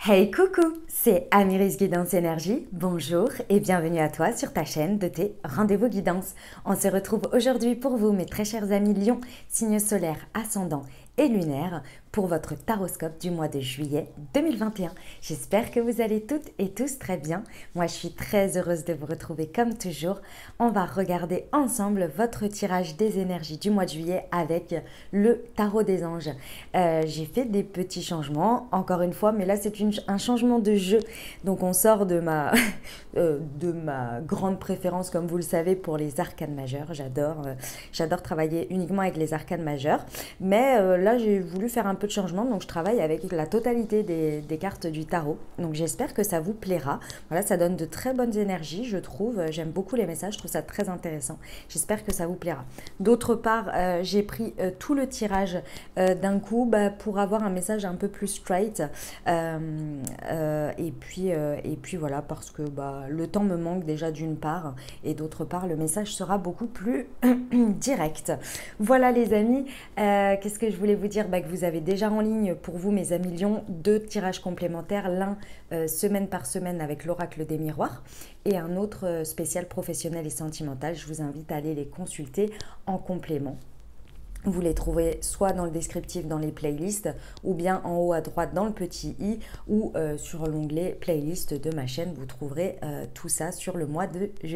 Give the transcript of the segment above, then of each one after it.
Hey coucou, c'est Amiris Guidance Énergie, bonjour et bienvenue à toi sur ta chaîne de tes rendez-vous guidance. On se retrouve aujourd'hui pour vous mes très chers amis Lion, signe solaire, ascendant et lunaire pour votre taroscope du mois de juillet 2021. J'espère que vous allez toutes et tous très bien. Moi je suis très heureuse de vous retrouver comme toujours. On va regarder ensemble votre tirage des énergies du mois de juillet avec le tarot des anges. J'ai fait des petits changements encore une fois, mais là c'est un changement de jeu. Donc on sort de ma grande préférence, comme vous le savez, pour les arcanes majeures. J'adore travailler uniquement avec les arcanes majeures. Mais là, j'ai voulu faire un peu de changement, donc je travaille avec la totalité des cartes du tarot. Donc j'espère que ça vous plaira. Voilà, ça donne de très bonnes énergies, je trouve. J'aime beaucoup les messages, je trouve ça très intéressant. J'espère que ça vous plaira. D'autre part, j'ai pris tout le tirage d'un coup pour avoir un message un peu plus straight. Et puis voilà, parce que le temps me manque déjà d'une part, et d'autre part, le message sera beaucoup plus direct. Voilà les amis, qu'est-ce que je voulais vous dire, que vous avez déjà en ligne pour vous mes amis Lions 2 tirages complémentaires, l'un semaine par semaine avec l'oracle des miroirs et un autre spécial professionnel et sentimental. Je vous invite à aller les consulter en complément. Vous les trouvez soit dans le descriptif dans les playlists ou bien en haut à droite dans le petit i ou sur l'onglet playlist de ma chaîne. Vous trouverez tout ça sur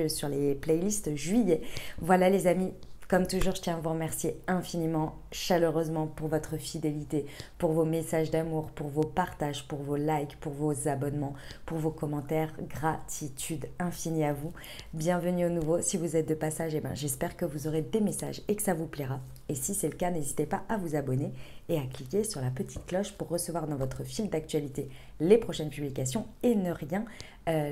sur les playlists juillet. Voilà les amis. Comme toujours, je tiens à vous remercier infiniment, chaleureusement pour votre fidélité, pour vos messages d'amour, pour vos partages, pour vos likes, pour vos abonnements, pour vos commentaires. Gratitude infinie à vous. Bienvenue au nouveau. Si vous êtes de passage, j'espère que vous aurez des messages et que ça vous plaira. Et si c'est le cas, n'hésitez pas à vous abonner et à cliquer sur la petite cloche pour recevoir dans votre fil d'actualité les prochaines publications et ne rien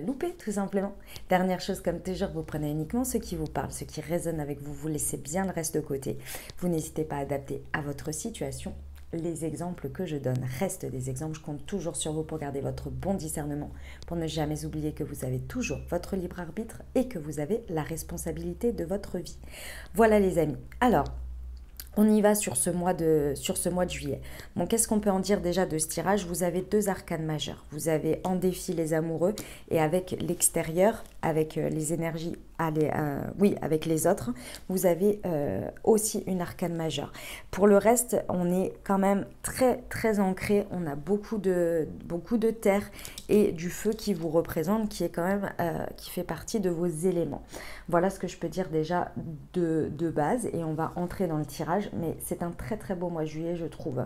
louper tout simplement. Dernière chose, comme toujours, vous prenez uniquement ce qui vous parle, ce qui résonne avec vous, vous laissez bien le reste de côté. Vous n'hésitez pas à adapter à votre situation. Les exemples que je donne restent des exemples. Je compte toujours sur vous pour garder votre bon discernement, pour ne jamais oublier que vous avez toujours votre libre arbitre et que vous avez la responsabilité de votre vie. Voilà les amis. Alors, on y va sur ce mois de juillet. Bon, qu'est-ce qu'on peut en dire déjà de ce tirage? Vous avez deux arcanes majeures. Vous avez en défi les amoureux et avec l'extérieur, avec les énergies, avec les autres, vous avez aussi une arcane majeure. Pour le reste, on est quand même très très ancré. On a beaucoup de terre et du feu qui vous représente, qui est quand même qui fait partie de vos éléments. Voilà ce que je peux dire déjà de base et on va entrer dans le tirage. Mais c'est un très très beau mois de juillet, je trouve.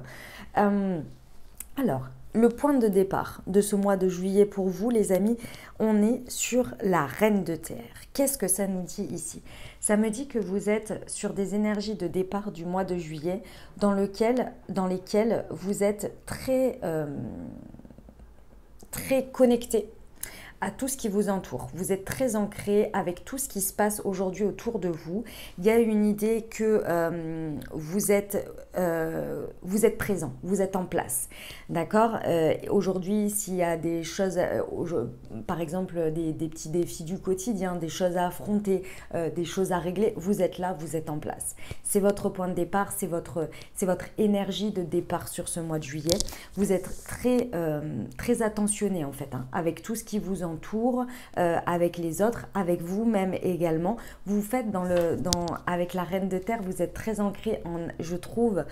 Alors, le point de départ de ce mois de juillet pour vous, les amis, on est sur la Reine de Terre. Qu'est-ce que ça nous dit ici? Ça me dit que vous êtes sur des énergies de départ du mois de juillet dans lesquelles vous êtes très connecté à tout ce qui vous entoure. Vous êtes très ancré avec tout ce qui se passe aujourd'hui autour de vous. Il y a une idée que vous êtes présent, vous êtes en place. D'accord. Aujourd'hui, s'il y a des choses, par exemple des petits défis du quotidien, des choses à affronter, des choses à régler, vous êtes là, vous êtes en place. C'est votre point de départ, c'est votre énergie de départ sur ce mois de juillet. Vous êtes très attentionné en fait, avec tout ce qui vous entoure, avec les autres, avec vous-même également. Vous faites avec la Reine de Terre, vous êtes très ancré, je trouve,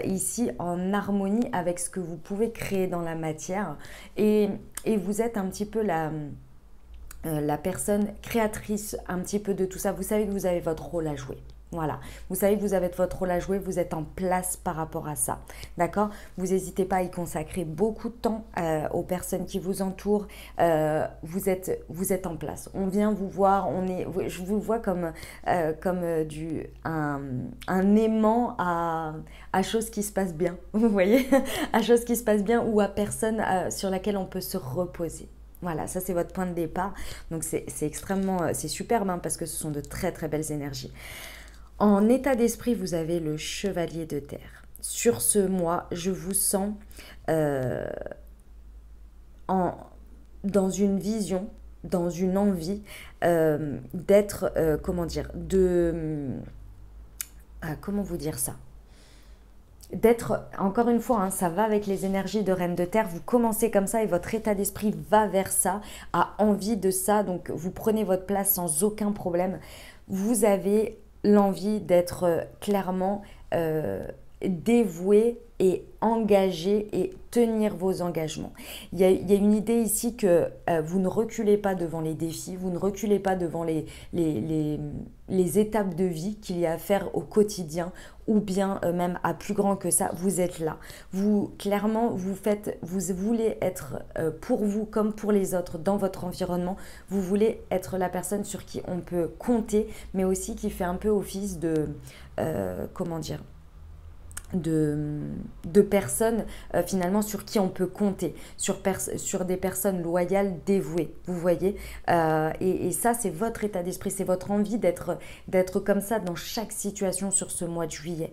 ici en harmonie avec ce que vous pouvez créer dans la matière. Et vous êtes un petit peu la personne créatrice un petit peu de tout ça. Vous savez que vous avez votre rôle à jouer. Voilà, vous savez que vous avez votre rôle à jouer, vous êtes en place par rapport à ça, d'accord? Vous n'hésitez pas à y consacrer beaucoup de temps aux personnes qui vous entourent, vous êtes en place. On vient vous voir, je vous vois comme un aimant à choses qui se passent bien, vous voyez? À choses qui se passent bien ou à personne sur laquelle on peut se reposer. Voilà, ça c'est votre point de départ, donc c'est superbe parce que ce sont de très très belles énergies. En état d'esprit, vous avez le chevalier de terre. Sur ce mois, je vous sens dans une vision, dans une envie d'être, comment vous dire ça? d'être, encore une fois, hein, ça va avec les énergies de Reine de Terre, vous commencez comme ça et votre état d'esprit va vers ça, a envie de ça, donc vous prenez votre place sans aucun problème. Vous avez l'envie d'être clairement dévoué et engagé et tenir vos engagements. Il y a une idée ici que vous ne reculez pas devant les défis, vous ne reculez pas devant les étapes de vie qu'il y a à faire au quotidien ou bien même à plus grand que ça, vous êtes là. Vous, clairement, vous voulez être pour vous comme pour les autres dans votre environnement, vous voulez être la personne sur qui on peut compter, mais aussi qui fait un peu office de, comment dire, de personnes finalement sur qui on peut compter, sur des personnes loyales, dévouées, vous voyez. Et ça, c'est votre état d'esprit, c'est votre envie d'être comme ça dans chaque situation sur ce mois de juillet.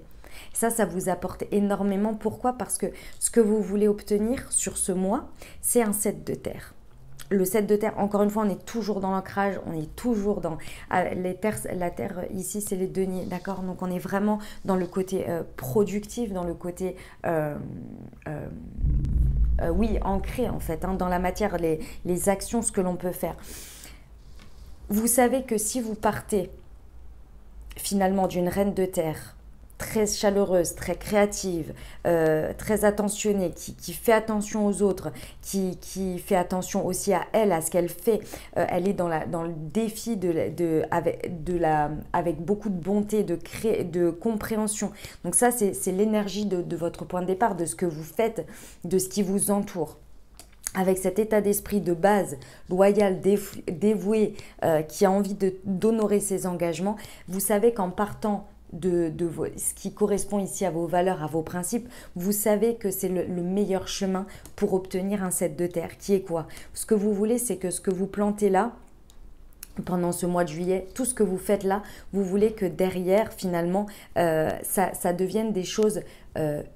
Ça vous apporte énormément. Pourquoi? Parce que ce que vous voulez obtenir sur ce mois, c'est un 7 de terre. Le 7 de terre, encore une fois, on est toujours dans l'ancrage, on est toujours dans la terre ici, c'est les deniers, d'accord? Donc on est vraiment dans le côté productif, dans le côté, oui, ancré en fait, hein, dans la matière, les actions, ce que l'on peut faire. Vous savez que si vous partez finalement d'une reine de terre, très chaleureuse, très créative, très attentionnée, qui fait attention aux autres, qui fait attention aussi à elle, à ce qu'elle fait. Elle est dans le défi avec beaucoup de bonté, de compréhension. Donc ça, c'est l'énergie de votre point de départ, de ce que vous faites, de ce qui vous entoure. Avec cet état d'esprit de base, loyal, dévoué, qui a envie d'honorer ses engagements, vous savez qu'en partant ce qui correspond ici à vos valeurs, à vos principes, vous savez que c'est le meilleur chemin pour obtenir un 7 de terre, qui est quoi? Ce que vous voulez, c'est que ce que vous plantez là, pendant ce mois de juillet, tout ce que vous faites là, vous voulez que derrière, finalement, ça devienne des choses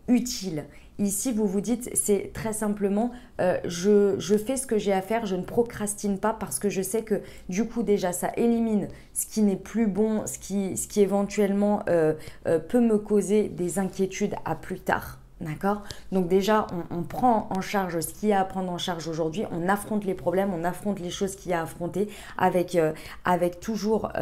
utiles. Ici, vous vous dites, c'est très simplement, je fais ce que j'ai à faire, je ne procrastine pas parce que je sais que du coup déjà ça élimine ce qui n'est plus bon, ce qui éventuellement peut me causer des inquiétudes à plus tard. D'accord? Donc déjà, on prend en charge ce qu'il y a à prendre en charge aujourd'hui, on affronte les problèmes, on affronte les choses qu'il y a à affronter avec toujours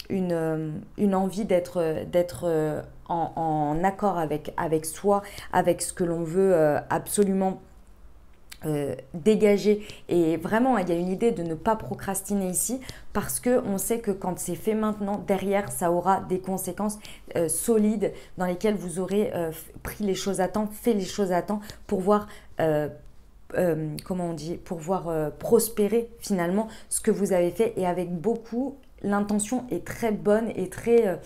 une envie d'être en accord avec soi, avec ce que l'on veut absolument dégager. Et vraiment, il y a une idée de ne pas procrastiner ici parce qu'on sait que quand c'est fait maintenant, derrière, ça aura des conséquences solides dans lesquelles vous aurez pris les choses à temps, fait les choses à temps pour voir... comment on dit, pour voir prospérer finalement ce que vous avez fait, et avec beaucoup, l'intention est très bonne et très...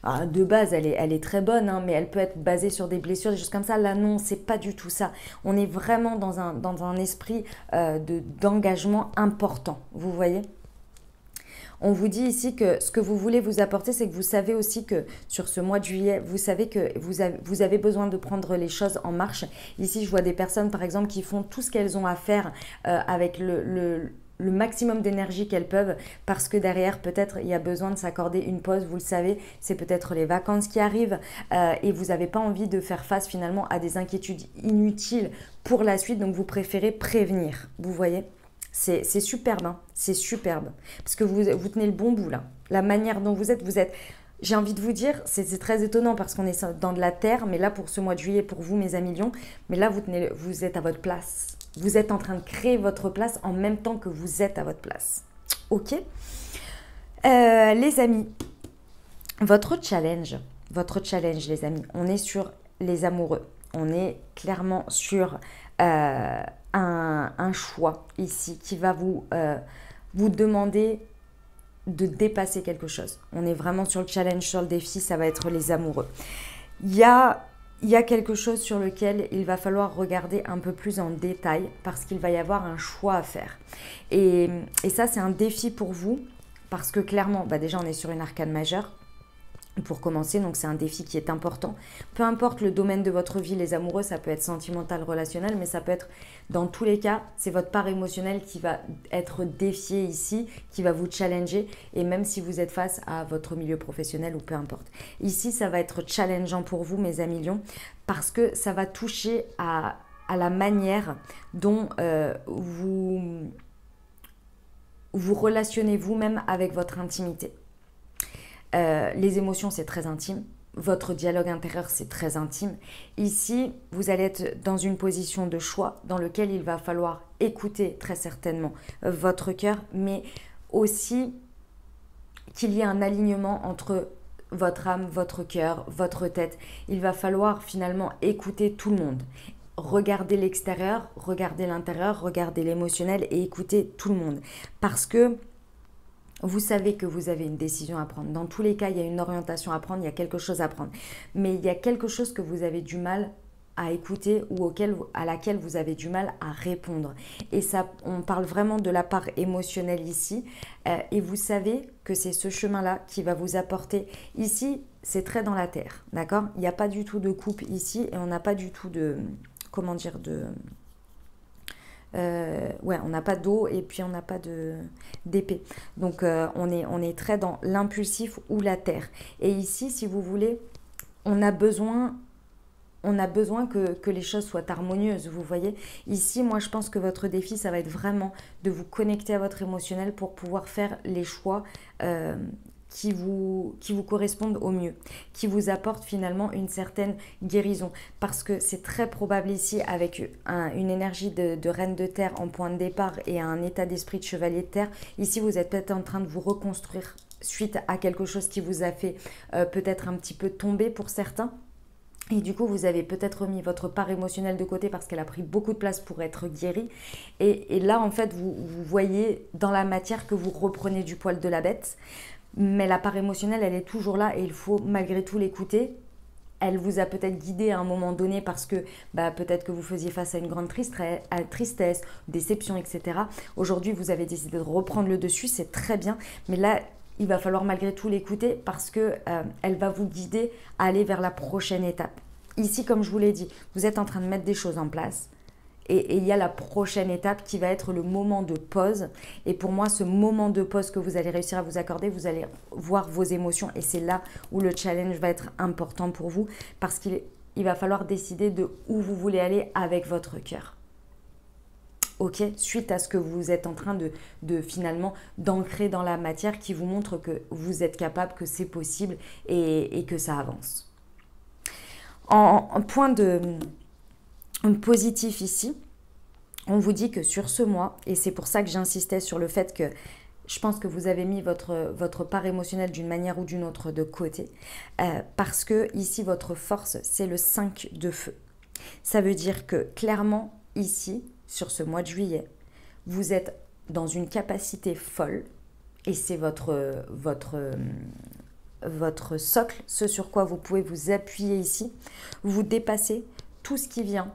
de base, elle est très bonne, hein, mais elle peut être basée sur des blessures, des choses comme ça. Là, non, c'est pas du tout ça. On est vraiment dans un esprit d'engagement important, vous voyez? On vous dit ici que ce que vous voulez vous apporter, c'est que vous savez aussi que sur ce mois de juillet, vous savez que vous avez besoin de prendre les choses en marche. Ici, je vois des personnes, par exemple, qui font tout ce qu'elles ont à faire avec le maximum d'énergie qu'elles peuvent, parce que derrière, peut-être, il y a besoin de s'accorder une pause. Vous le savez, c'est peut-être les vacances qui arrivent et vous n'avez pas envie de faire face finalement à des inquiétudes inutiles pour la suite. Donc, vous préférez prévenir, vous voyez? C'est superbe, hein, c'est superbe. Parce que vous tenez le bon bout là. La manière dont vous êtes, j'ai envie de vous dire, c'est très étonnant parce qu'on est dans de la terre, mais là pour ce mois de juillet, pour vous mes amis lions, mais là vous êtes à votre place. Vous êtes en train de créer votre place en même temps que vous êtes à votre place. Ok? Les amis, votre challenge les amis, on est sur les amoureux. On est clairement sur un choix ici qui va vous demander de dépasser quelque chose. On est vraiment sur le challenge, sur le défi, ça va être les amoureux. Il y a quelque chose sur lequel il va falloir regarder un peu plus en détail parce qu'il va y avoir un choix à faire. Et ça, c'est un défi pour vous parce que clairement, déjà, on est sur une arcane majeure. pour commencer, donc c'est un défi qui est important. Peu importe le domaine de votre vie, les amoureux, ça peut être sentimental, relationnel, mais ça peut être, dans tous les cas, c'est votre part émotionnelle qui va être défiée ici, qui va vous challenger, et même si vous êtes face à votre milieu professionnel ou peu importe. Ici, ça va être challengeant pour vous, mes amis Lions, parce que ça va toucher à la manière dont vous relationnez vous-même avec votre intimité. Les émotions, c'est très intime. Votre dialogue intérieur, c'est très intime. Ici, vous allez être dans une position de choix dans lequel il va falloir écouter très certainement votre cœur, mais aussi qu'il y ait un alignement entre votre âme, votre cœur, votre tête. Il va falloir finalement écouter tout le monde. Regardez l'extérieur, regardez l'intérieur, regardez l'émotionnel et écoutez tout le monde. Parce que vous savez que vous avez une décision à prendre. Dans tous les cas, il y a une orientation à prendre, il y a quelque chose à prendre. Mais il y a quelque chose que vous avez du mal à écouter ou à laquelle vous avez du mal à répondre. Et ça, on parle vraiment de la part émotionnelle ici. Et vous savez que c'est ce chemin-là qui va vous apporter. Ici, c'est très dans la terre, d'accord? Il n'y a pas du tout de coupe ici et on n'a pas du tout de... Comment dire on n'a pas d'eau et puis on n'a pas d'épée. Donc on est très dans l'impulsif ou la terre. Et ici, si vous voulez, on a besoin que les choses soient harmonieuses, vous voyez. Ici, moi, je pense que votre défi, ça va être vraiment de vous connecter à votre émotionnel pour pouvoir faire les choix qui vous correspondent au mieux, qui vous apportent finalement une certaine guérison. Parce que c'est très probable ici, avec une énergie de reine de terre en point de départ et un état d'esprit de chevalier de terre, ici vous êtes peut-être en train de vous reconstruire suite à quelque chose qui vous a fait peut-être un petit peu tomber pour certains. Et du coup, vous avez peut-être remis votre part émotionnelle de côté parce qu'elle a pris beaucoup de place pour être guérie. Et là, en fait, vous voyez dans la matière que vous reprenez du poil de la bête. Mais la part émotionnelle, elle est toujours là et il faut malgré tout l'écouter. Elle vous a peut-être guidé à un moment donné parce que peut-être que vous faisiez face à une grande tristesse, déception, etc. Aujourd'hui, vous avez décidé de reprendre le dessus, c'est très bien. Mais là, il va falloir malgré tout l'écouter parce qu'elle va vous guider à aller vers la prochaine étape. Ici, comme je vous l'ai dit, vous êtes en train de mettre des choses en place. Et il y a la prochaine étape qui va être le moment de pause. Et pour moi, ce moment de pause que vous allez réussir à vous accorder, vous allez voir vos émotions. Et c'est là où le challenge va être important pour vous. Parce qu'il va falloir décider de où vous voulez aller avec votre cœur. Ok, suite à ce que vous êtes en train de finalement d'ancrer dans la matière qui vous montre que vous êtes capable, que c'est possible et que ça avance. En point de... positif ici, on vous dit que sur ce mois, et c'est pour ça que j'insistais sur le fait que je pense que vous avez mis votre part émotionnelle d'une manière ou d'une autre de côté, parce que ici votre force c'est le 5 de feu. Ça veut dire que clairement ici, sur ce mois de juillet, vous êtes dans une capacité folle, et c'est votre socle, ce sur quoi vous pouvez vous appuyer ici, vous dépassez tout ce qui vient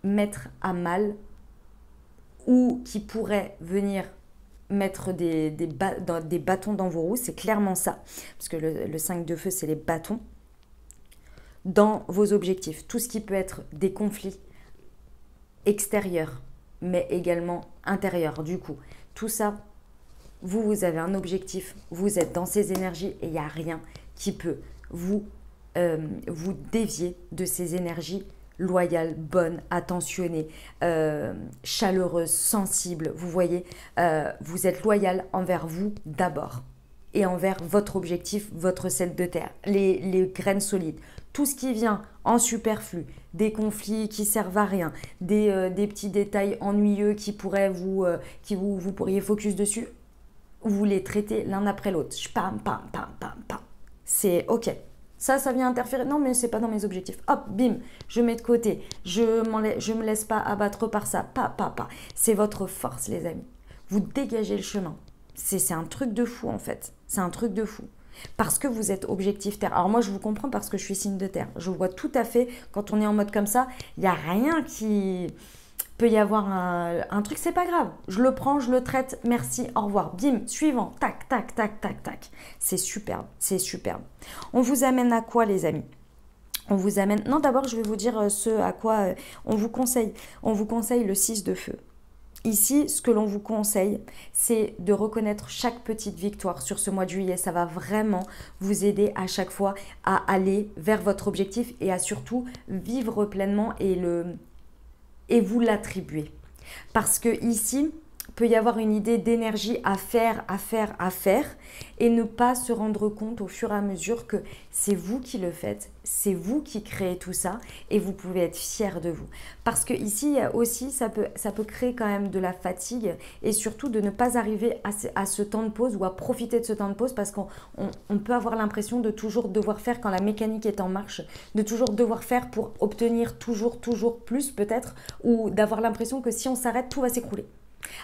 mettre à mal ou qui pourrait venir mettre des bâtons dans vos roues, c'est clairement ça, parce que le 5 de feu, c'est les bâtons, dans vos objectifs. Tout ce qui peut être des conflits extérieurs, mais également intérieurs, du coup. Tout ça, vous avez un objectif, vous êtes dans ces énergies et il n'y a rien qui peut vous dévier de ces énergies loyale, bonne, attentionnée, chaleureuse, sensible. Vous voyez, vous êtes loyal envers vous d'abord et envers votre objectif, votre sel de terre, les graines solides. Tout ce qui vient en superflu, des conflits qui servent à rien, des petits détails ennuyeux qui pourraient vous pourriez focus dessus, vous les traitez l'un après l'autre. Pam, pam, pam, pam, pam. C'est ok. Ça vient interférer. Non, mais c'est pas dans mes objectifs. Hop, bim, je mets de côté. Je me laisse pas abattre par ça. Pas. C'est votre force, les amis. Vous dégagez le chemin. C'est un truc de fou, en fait. C'est un truc de fou. Parce que vous êtes objectif terre. Alors moi, je vous comprends parce que je suis signe de terre. Je vois tout à fait, quand on est en mode comme ça, il n'y a rien qui Peut y avoir un truc, c'est pas grave. Je le prends, je le traite, merci, au revoir. Bim, suivant, tac, tac, tac, tac, tac. C'est superbe, c'est superbe. On vous amène à quoi, les amis? On vous amène... Non, d'abord, je vais vous dire ce à quoi on vous conseille. On vous conseille le 6 de feu. Ici, ce que l'on vous conseille, c'est de reconnaître chaque petite victoire sur ce mois de juillet. Ça va vraiment vous aider à chaque fois à aller vers votre objectif et à surtout vivre pleinement et vous l'attribuer. Parce que ici, peut y avoir une idée d'énergie à faire et ne pas se rendre compte au fur et à mesure que c'est vous qui le faites, c'est vous qui créez tout ça et vous pouvez être fier de vous. Parce que ici aussi, ça peut créer quand même de la fatigue et surtout de ne pas arriver à ce temps de pause ou à profiter de ce temps de pause parce qu'on peut avoir l'impression de toujours devoir faire quand la mécanique est en marche, de toujours devoir faire pour obtenir toujours plus peut-être ou d'avoir l'impression que si on s'arrête, tout va s'écrouler.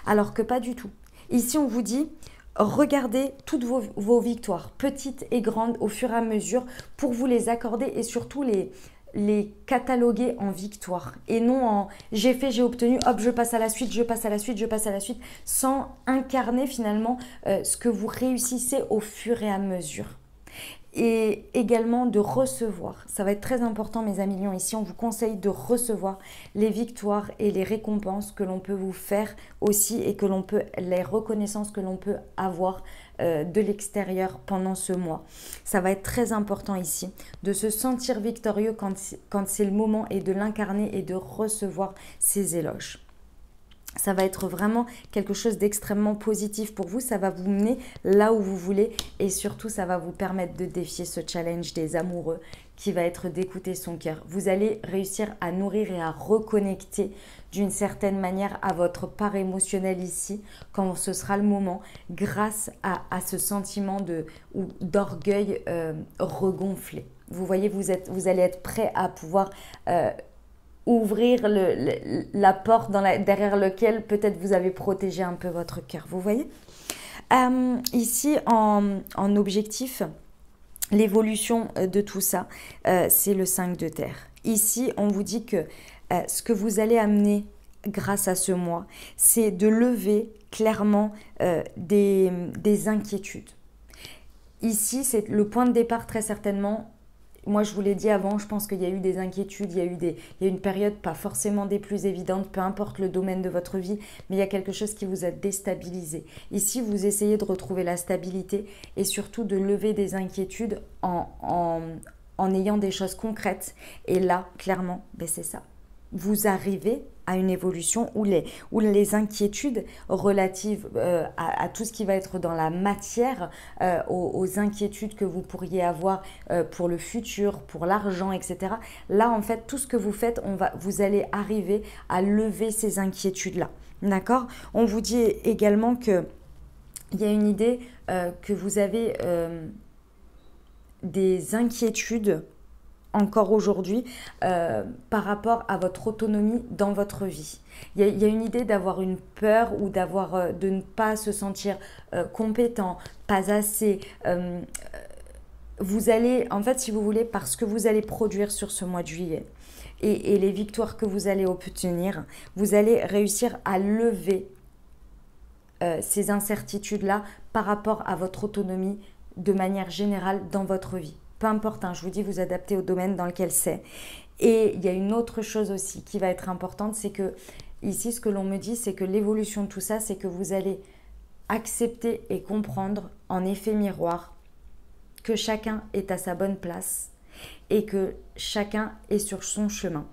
Alors que pas du tout. Ici, on vous dit, regardez toutes vos victoires, petites et grandes, au fur et à mesure, pour vous les accorder et surtout les cataloguer en victoires. Et non en j'ai fait, j'ai obtenu, hop, je passe à la suite, je passe à la suite, je passe à la suite, sans incarner finalement ce que vous réussissez au fur et à mesure. Et également de recevoir. Ça va être très important, mes amis lions. Ici, on vous conseille de recevoir les victoires et les récompenses que l'on peut vous faire aussi et que l'on peut, les reconnaissances que l'on peut avoir de l'extérieur pendant ce mois. Ça va être très important ici de se sentir victorieux quand c'est le moment et de l'incarner et de recevoir ces éloges. Ça va être vraiment quelque chose d'extrêmement positif pour vous. Ça va vous mener là où vous voulez et surtout, ça va vous permettre de défier ce challenge des amoureux qui va être d'écouter son cœur. Vous allez réussir à nourrir et à reconnecter d'une certaine manière à votre part émotionnelle ici quand ce sera le moment grâce à ce sentiment d'orgueil regonflé. Vous voyez, vous allez être prêt à pouvoir... ouvrir la porte derrière laquelle peut-être vous avez protégé un peu votre cœur. Vous voyez ici, en objectif, l'évolution de tout ça, c'est le 5 de terre. Ici, on vous dit que ce que vous allez amener grâce à ce mois, c'est de lever clairement des inquiétudes. Ici, c'est le point de départ très certainement. Moi, je vous l'ai dit avant, je pense qu'il y a eu des inquiétudes, il y a une période pas forcément des plus évidentes, peu importe le domaine de votre vie, mais il y a quelque chose qui vous a déstabilisé. Ici, vous essayez de retrouver la stabilité et surtout de lever des inquiétudes en ayant des choses concrètes. Et là, clairement, c'est ça. Vous arrivez à une évolution où les inquiétudes relatives à tout ce qui va être dans la matière, aux inquiétudes que vous pourriez avoir pour le futur, pour l'argent, etc. Là, en fait, tout ce que vous faites, vous allez arriver à lever ces inquiétudes-là. D'accord? On vous dit également qu'il y a une idée que vous avez des inquiétudes encore aujourd'hui par rapport à votre autonomie dans votre vie. Il y a une idée d'avoir une peur ou de ne pas se sentir compétent, pas assez. Vous allez, en fait, si vous voulez, parce que vous allez produire sur ce mois de juillet et les victoires que vous allez obtenir, vous allez réussir à lever ces incertitudes-là par rapport à votre autonomie de manière générale dans votre vie. Peu importe, je vous dis, vous adaptez au domaine dans lequel c'est. Et il y a une autre chose aussi qui va être importante, c'est que ici, ce que l'on me dit, c'est que l'évolution de tout ça, c'est que vous allez accepter et comprendre en effet miroir que chacun est à sa bonne place et que chacun est sur son chemin.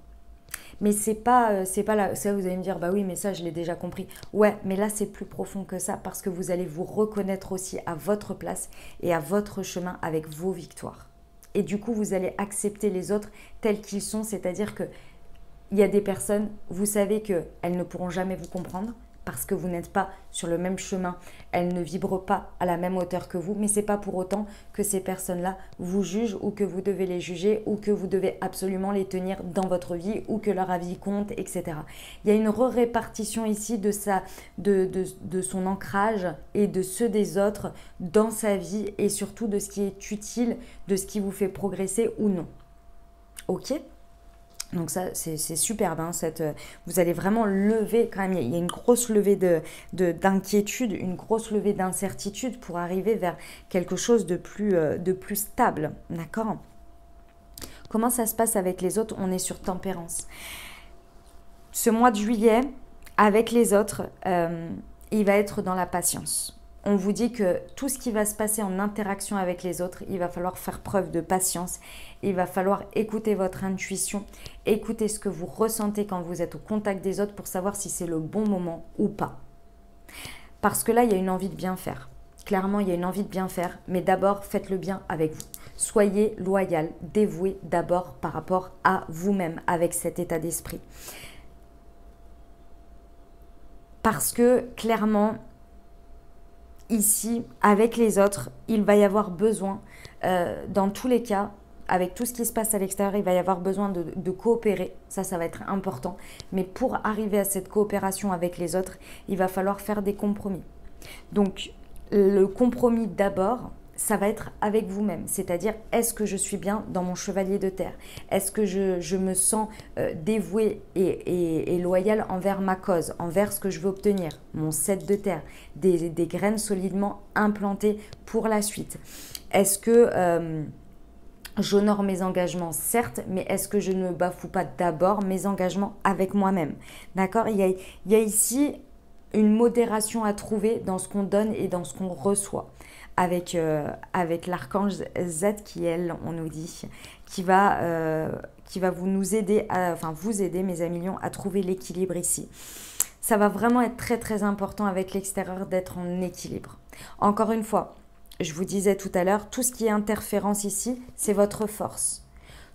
Mais c'est pas là, ça vous allez me dire, bah oui, mais ça je l'ai déjà compris. Ouais, mais là c'est plus profond que ça parce que vous allez vous reconnaître aussi à votre place et à votre chemin avec vos victoires. Et du coup, vous allez accepter les autres tels qu'ils sont, c'est-à-dire qu'il y a des personnes, vous savez qu'elles ne pourront jamais vous comprendre parce que vous n'êtes pas sur le même chemin, elles ne vibrent pas à la même hauteur que vous, mais ce n'est pas pour autant que ces personnes-là vous jugent ou que vous devez les juger ou que vous devez absolument les tenir dans votre vie ou que leur avis compte, etc. Il y a une répartition ici de son ancrage et de ceux des autres dans sa vie et surtout de ce qui est utile, de ce qui vous fait progresser ou non. Ok ? Donc ça, c'est superbe. Hein, vous allez vraiment lever, quand même, il y a une grosse levée d'inquiétude, une grosse levée d'incertitude pour arriver vers quelque chose de plus stable. D'accord? Comment ça se passe avec les autres? On est sur tempérance. Ce mois de juillet, avec les autres, il va être dans la patience. On vous dit que tout ce qui va se passer en interaction avec les autres, il va falloir faire preuve de patience. Il va falloir écouter votre intuition, écouter ce que vous ressentez quand vous êtes au contact des autres pour savoir si c'est le bon moment ou pas. Parce que là, il y a une envie de bien faire. Clairement, il y a une envie de bien faire, mais d'abord, faites le bien avec vous. Soyez loyal, dévoué d'abord par rapport à vous-même avec cet état d'esprit. Parce que clairement, ici, avec les autres, il va y avoir besoin, dans tous les cas, avec tout ce qui se passe à l'extérieur, il va y avoir besoin de coopérer. Ça va être important. Mais pour arriver à cette coopération avec les autres, il va falloir faire des compromis. Donc, le compromis d'abord, ça va être avec vous-même. C'est-à-dire, est-ce que je suis bien dans mon chevalier de terre? Est-ce que je me sens dévouée et loyale envers ma cause, envers ce que je veux obtenir? Mon 7 de terre, des graines solidement implantées pour la suite. Est-ce que j'honore mes engagements, certes, mais est-ce que je ne bafoue pas d'abord mes engagements avec moi-même? D'accord? Il y a ici une modération à trouver dans ce qu'on donne et dans ce qu'on reçoit. Avec l'archange Z qui, elle, on nous dit, qui va vous aider, mes amis lions, à trouver l'équilibre ici. Ça va vraiment être très très important avec l'extérieur d'être en équilibre. Encore une fois, je vous disais tout à l'heure, tout ce qui est interférence ici, c'est votre force.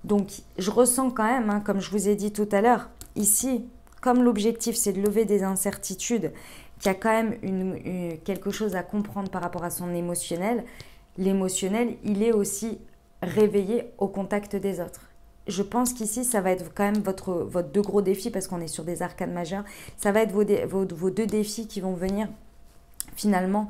Donc, je ressens quand même, hein, comme je vous ai dit tout à l'heure, ici, comme l'objectif, c'est de lever des incertitudes, qu'il y a quand même quelque chose à comprendre par rapport à son émotionnel. L'émotionnel, il est aussi réveillé au contact des autres. Je pense qu'ici, ça va être quand même votre deux gros défis, parce qu'on est sur des arcanes majeures. Ça va être vos deux défis qui vont venir finalement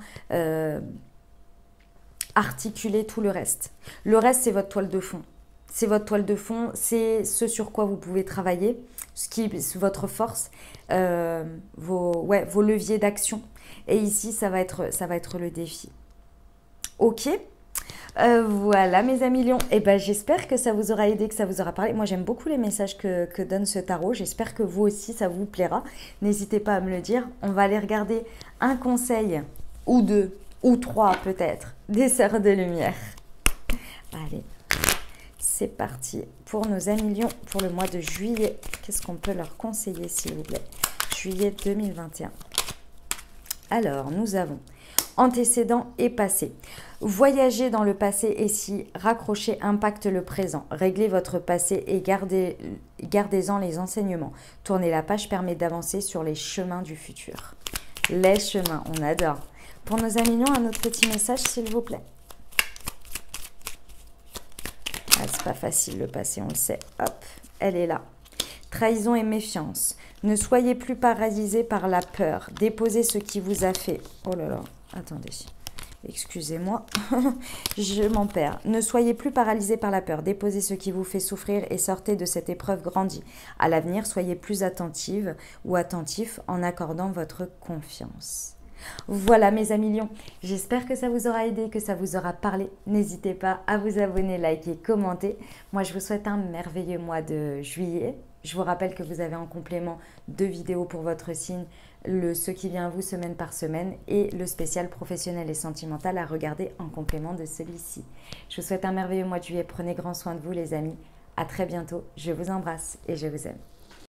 articuler tout le reste. Le reste, c'est votre toile de fond. C'est votre toile de fond, c'est ce sur quoi vous pouvez travailler, votre force, vos leviers d'action. Et ici, ça va être le défi. Ok, voilà mes amis lions. Et ben, j'espère que ça vous aura aidé, que ça vous aura parlé. Moi, j'aime beaucoup les messages que donne ce tarot. J'espère que vous aussi, ça vous plaira. N'hésitez pas à me le dire. On va aller regarder un conseil ou deux ou trois peut-être des sœurs de lumière. Allez. C'est parti pour nos amis lions pour le mois de juillet. Qu'est-ce qu'on peut leur conseiller, s'il vous plaît? Juillet 2021. Alors, nous avons antécédent et passé. Voyager dans le passé et s'y raccrocher impacte le présent. Réglez votre passé et gardez-en les enseignements. Tourner la page permet d'avancer sur les chemins du futur. Les chemins, on adore. Pour nos amis lions, un autre petit message, s'il vous plaît. Ah, c'est pas facile le passé, on le sait. Hop, elle est là. Trahison et méfiance. Ne soyez plus paralysés par la peur. Déposez ce qui vous a fait. Oh là là, attendez. Excusez-moi, je m'en perds. Ne soyez plus paralysés par la peur. Déposez ce qui vous fait souffrir et sortez de cette épreuve grandie. À l'avenir, soyez plus attentive ou attentif en accordant votre confiance. Voilà mes amis lions, j'espère que ça vous aura aidé, que ça vous aura parlé. N'hésitez pas à vous abonner, liker, commenter. Moi je vous souhaite un merveilleux mois de juillet. Je vous rappelle que vous avez en complément 2 vidéos pour votre signe, ce qui vient à vous semaine par semaine et le spécial professionnel et sentimental à regarder en complément de celui-ci. Je vous souhaite un merveilleux mois de juillet, prenez grand soin de vous les amis. À très bientôt, je vous embrasse et je vous aime.